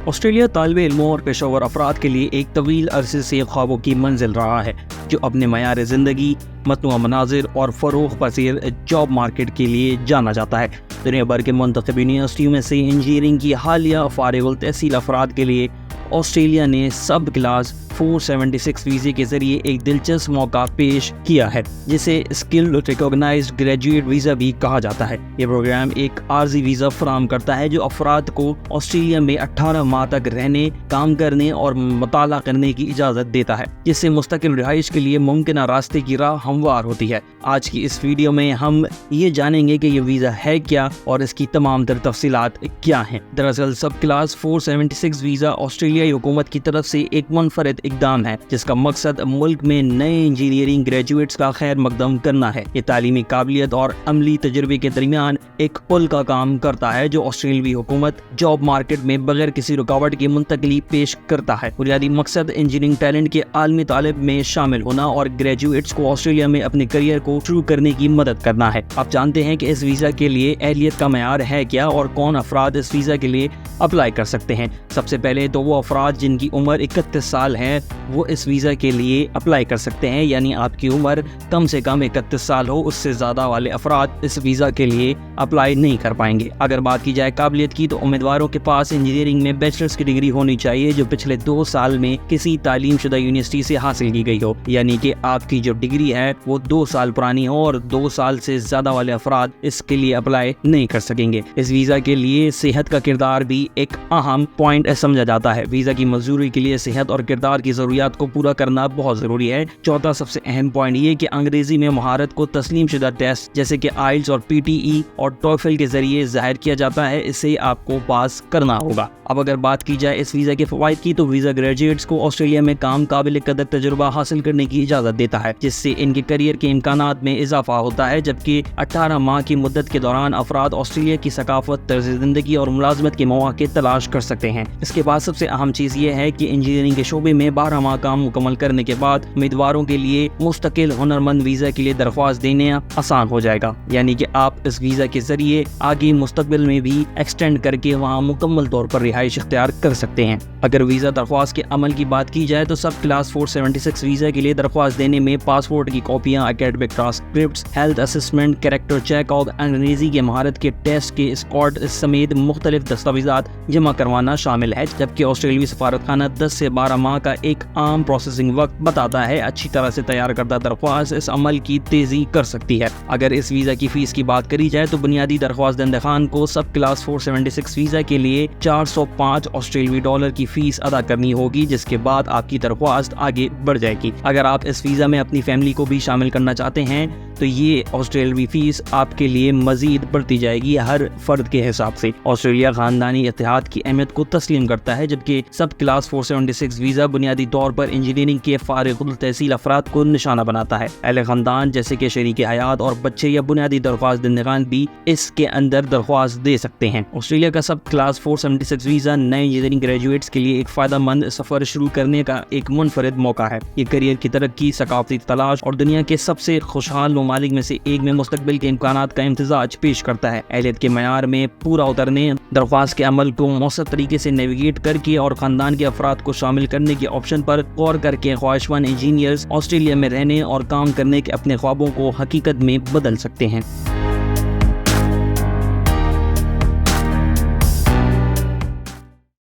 Australia طالب علموں اور پیشہ ور افراد کے لیے ایک طویل عرصے سے خوابوں کی منزل رہا ہے، جو اپنے معیار زندگی، متنوع مناظر اور فروغ پذیر جاب مارکیٹ کے لیے جانا جاتا ہے۔ دنیا بھر کے منتخب یونیورسٹیوں میں سے انجینئرنگ کی حالیہ فارغ التحصیل افراد کے لیے آسٹریلیا نے سب کلاس 476 ویزے کے ذریعے ایک دلچسپ موقع پیش کیا ہے، جسے اسکلڈ ریکگنائزڈ گریجویٹ ویزا بھی کہا جاتا ہے۔ یہ پروگرام ایک عارضی ویزا فراہم کرتا ہے جو افراد کو آسٹریلیا میں 18 ماہ تک رہنے، کام کرنے اور مطالعہ کرنے کی اجازت دیتا ہے، جس سے مستقل رہائش کے لیے ممکنہ راستے کی راہ ہموار ہوتی ہے۔ آج کی اس ویڈیو میں ہم یہ جانیں گے کہ یہ ویزا ہے کیا اور اس کی تمام تر تفصیلات کیا ہیں۔ دراصل سب کلاس 476 ویزا آسٹریلیائی حکومت کی طرف سے ایک منفرد اقدام ہے، جس کا مقصد ملک میں نئے انجینئرنگ گریجویٹس کا خیر مقدم کرنا ہے۔ یہ تعلیمی قابلیت اور عملی تجربے کے درمیان ایک پل کا کام کرتا ہے، جو آسٹریلوی حکومت جاب مارکیٹ میں بغیر کسی رکاوٹ کی منتقلی پیش کرتا ہے۔ بنیادی مقصد انجینئرنگ ٹیلنٹ کے عالمی طالب میں شامل ہونا اور گریجویٹس کو آسٹریلیا میں اپنے کیریئر کو شروع کرنے کی مدد کرنا ہے۔ آپ جانتے ہیں کہ اس ویزا کے لیے اہلیت کا معیار ہے کیا اور کون افراد اس ویزا کے لیے اپلائی کر سکتے ہیں۔ سب سے پہلے تو وہ افراد جن کی عمر 31 سال ہے وہ اس ویزا کے لیے اپلائی کر سکتے ہیں، یعنی آپ کی عمر کم سے کم 31 سال ہو، اس سے زیادہ والے افراد اس ویزا کے لیے اپلائی نہیں کر پائیں گے۔ اگر بات کی جائے قابلیت کی تو امیدواروں کے پاس انجینئرنگ میں بیچلرز کی ڈگری ہونی چاہیے جو پچھلے 2 سال میں کسی تعلیم شدہ یونیورسٹی سے حاصل کی گئی ہو، یعنی کہ آپ کی جو ڈگری ہے وہ 2 سال پرانی ہو، اور 2 سال سے زیادہ والے افراد اس کے لیے اپلائی نہیں کر سکیں گے۔ اس ویزا کے لیے صحت کا کردار بھی ایک اہم پوائنٹ سمجھا جاتا ہے۔ ویزا کی منظوری کے لیے صحت اور کردار کی ضروریات کو پورا کرنا بہت ضروری ہے۔ چوتھا سب سے اہم پوائنٹ یہ کہ انگریزی میں مہارت کو تسلیم شدہ ٹیسٹ جیسے کہ آئلٹس اور PTE اور ٹوفل کے ذریعے ظاہر کیا جاتا ہے، اسے آپ کو پاس کرنا ہوگا۔ اب اگر بات کی جائے اس ویزا کے فوائد کی تو ویزا گریجویٹس کو آسٹریلیا میں کام قابل قدر تجربہ حاصل کرنے کی اجازت دیتا ہے، جس سے ان کے کیریئر کے امکانات میں اضافہ ہوتا ہے، جبکہ 18 ماہ کی مدت کے دوران افراد آسٹریلیا کی ثقافت، طرز زندگی اور ملازمت کے مواقع تلاش کر سکتے ہیں۔ اس کے بعد سب سے اہم چیز یہ ہے کہ انجینئرنگ کے شعبے میں 12 ماہ کام مکمل کرنے کے بعد امیدواروں کے لیے مستقل ہنرمند ویزا کے لیے درخواست دینا آسان ہو جائے گا، یعنی کہ آپ اس ویزا کے ذریعے آگے مستقبل میں بھی ایکسٹینڈ کر کے وہاں مکمل طور پر رہائش اختیار کر سکتے ہیں۔ اگر ویزا درخواست کے عمل کی بات کی جائے تو سب کلاس 476 ویزا کے لیے درخواست دینے میں پاسپورٹ کی کاپیاں، academic transcripts, health assessment, character check اور انگریزی کے مہارت کے ٹیسٹ کے اسکور سمیت مختلف دستاویزات جمع کروانا شامل ہے، جبکہ آسٹریلوی سفارت خانہ 10 سے 12 ماہ کا ایک عام پروسیسنگ وقت بتاتا ہے۔ اچھی طرح سے تیار کردہ درخواست اس عمل کی تیزی کر سکتی ہے۔ اگر اس ویزا کی فیس کی بات کری جائے تو بنیادی درخواست دہندگان کو سب کلاس 476 ویزا کے لیے 405 آسٹریلوی ڈالر کی فیس ادا کرنی ہوگی، جس کے بعد آپ کی درخواست آگے بڑھ جائے گی۔ اگر آپ اس ویزا میں اپنی فیملی کو بھی شامل کرنا چاہتے ہیں تو یہ آسٹریلوی فیس آپ کے لیے مزید بڑھتی جائے گی ہر فرد کے حساب سے۔ آسٹریلیا خاندانی اتحاد کی اہمیت کو تسلیم کرتا ہے، جبکہ سب کلاس 476 ویزا بنیادی طور پر انجینئرنگ کے فارغ التحصیل افراد کو نشانہ بناتا ہے۔ اہل خاندان جیسے کہ شریک حیات اور بچے یا بنیادی درخواست دہندگان بھی اس کے اندر درخواست دے سکتے ہیں۔ آسٹریلیا کا سب کلاس 476 ویزا نئے انجینئرنگ گریجویٹس کے لیے ایک فائدہ مند سفر شروع کرنے کا ایک منفرد موقع ہے۔ یہ کیریئر کی ترقی، ثقافتی تلاش اور دنیا کے سب سے خوشحال ممالک میں سے ایک میں مستقبل کے امکانات کا امتزاج پیش کرتا ہے۔ اہلیت کے معیار میں پورا اترنے، درخواست کے عمل کو مؤثر طریقے سے نیویگیٹ کر کے اور خاندان کے افراد کو شامل کرنے کے آپشن پر غور کر کے خواہشمند انجینئرز آسٹریلیا میں رہنے اور کام کرنے کے اپنے خوابوں کو حقیقت میں بدل سکتے ہیں۔